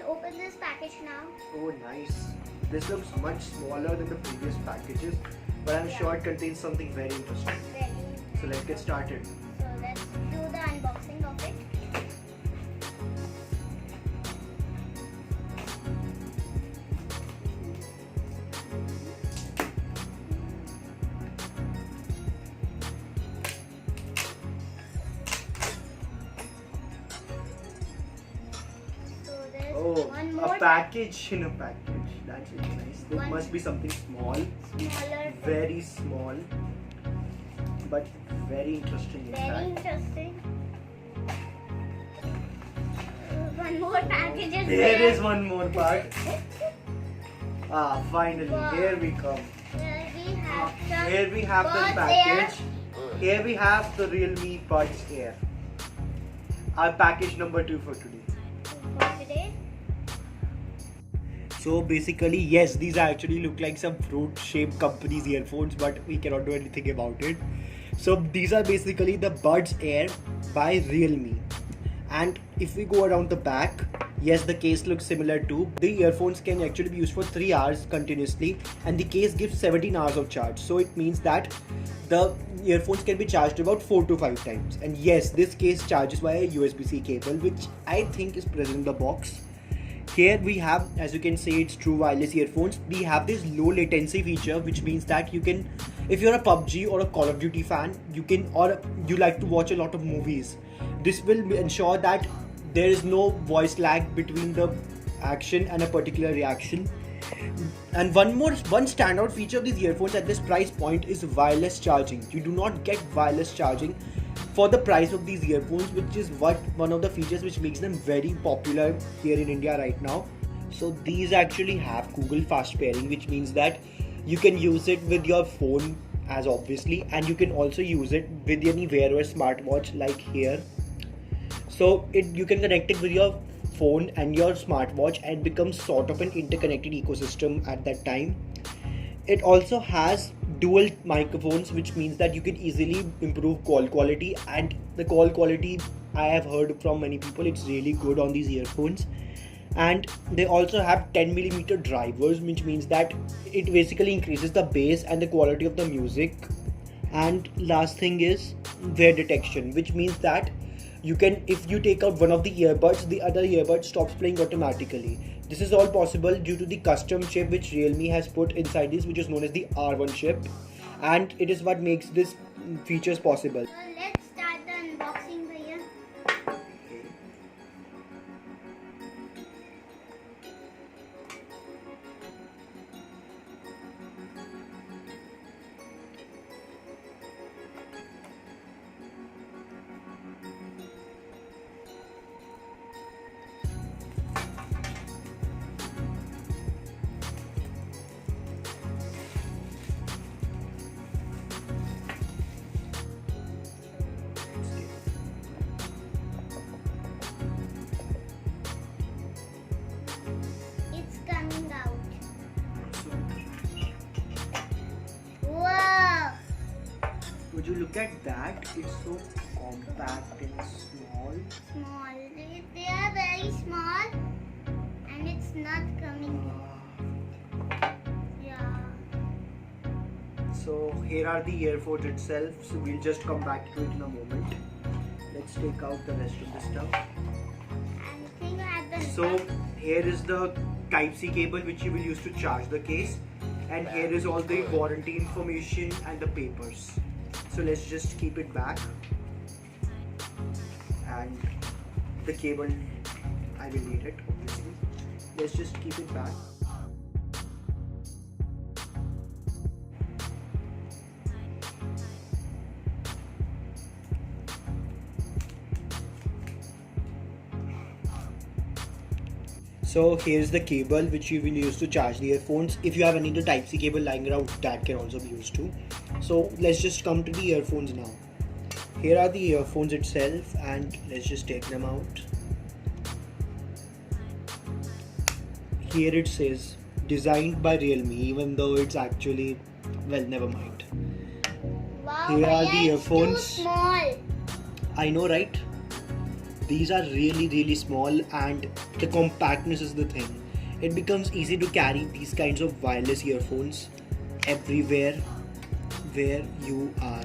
open this package now. Oh, nice. This looks much smaller than the previous packages, but I'm sure it contains something very interesting. Very. So let's get started. So let's do the unboxing of it. So there's Oh, one a more package in a package. That's really nice. There One- must be something small, smaller. very small, but very interesting Very inside. interesting. One more package is There is one more part. Ah, finally, Wow. here we come. Here we have some Here we have the Buds package. Here we have the Realme Buds Air. Our package number 2 for today. for today. So basically, yes, these actually look like some fruit-shaped company's earphones, but we cannot do anything about it. So these are basically the Buds Air by Realme. And if we go around the back, yes, the case looks similar too. The earphones can actually be used for 3 hours continuously, and the case gives 17 hours of charge. So it means that the earphones can be charged about 4 to 5 times. And yes, this case charges via USB-C cable, which I think is present in the box. Here we have, as you can see, it's true wireless earphones. We have this low latency feature, which means that you can, if you're a PUBG or a Call of Duty fan, you can, or you like to watch a lot of movies, this will ensure that there is no voice lag between the action and a particular reaction. And one standout feature of these earphones at this price point is wireless charging. You do not get wireless charging for the price of these earphones, which is one of the features which makes them very popular here in India right now. So these actually have Google Fast Pairing, which means that you can use it with your phone as obviously, and you can also use it with any Wear OS smartwatch like here. So you can connect it with your phone and your smartwatch and becomes sort of an interconnected ecosystem at that time. It also has dual microphones, which means that you can easily improve call quality, and the call quality, I have heard from many people, it's really good on these earphones. And they also have 10mm drivers, which means that it basically increases the bass and the quality of the music. And last thing is wear detection, which means that you can, if you take out one of the earbuds, the other earbud stops playing automatically. This is all possible due to the custom chip which Realme has put inside this, which is known as the R1 chip, and it is what makes this features possible. So let's start the unboxing, bhaiya. It's coming out. Wow! Would you look at that? It's so compact and small. Small. They are very small, and it's not coming. Yeah. So here are the earphones itself. So we'll just come back to it in a moment. Let's take out the rest of the stuff. I think I have the. So here is the Type-C cable which you will use to charge the case, and here is all the warranty information and the papers. So let's just keep it back, and the cable, I will need it obviously. Let's just keep it back. So here's the cable which you will use to charge the earphones. If you have any other Type-C cable lying around, that can also be used too. So let's just come to the earphones now. Here are the earphones itself, and let's just take them out. Here it says designed by Realme, even though it's actually, well, never mind. Wow, Here are bhaiya, the it's earphones. too small. I know, right? these are really small, and the compactness is the thing. It becomes easy to carry these kinds of wireless earphones everywhere where you are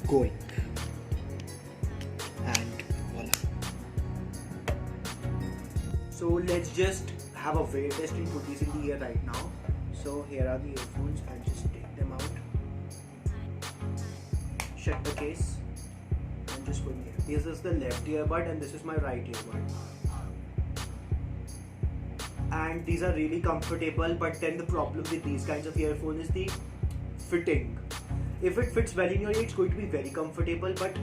going. And voila. So let's just have a wear test and put these in the ear right now. So here are the earphones, and just take them out. Shut the case and just put it here. This is the left earbud and this is my right earbud. And these are really comfortable, but then the problem with these kinds of earphones is the fitting. If it fits well in your ear, it's going to be very comfortable, but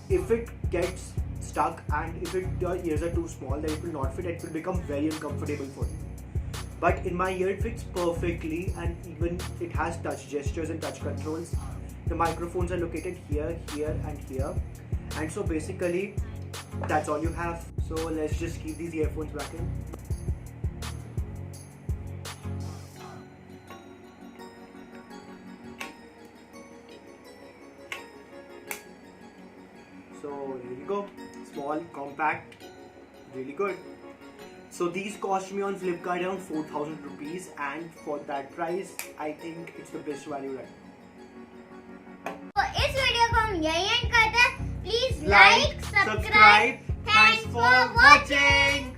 if it gets stuck and if your ears are too small, then it will not fit. It will become very uncomfortable for you. But in my ear, it fits perfectly, and even it has touch gestures and touch controls. The microphones are located here, here and here. And so basically, that's all you have. So let's just keep these earphones back in. So here you go, small, compact, really good. So these cost me on Flipkart around 4,000 rupees, and for that price, I think it's the best value right now. तो इस video को हम यही and करते हैं. Please like, subscribe. Thanks for watching.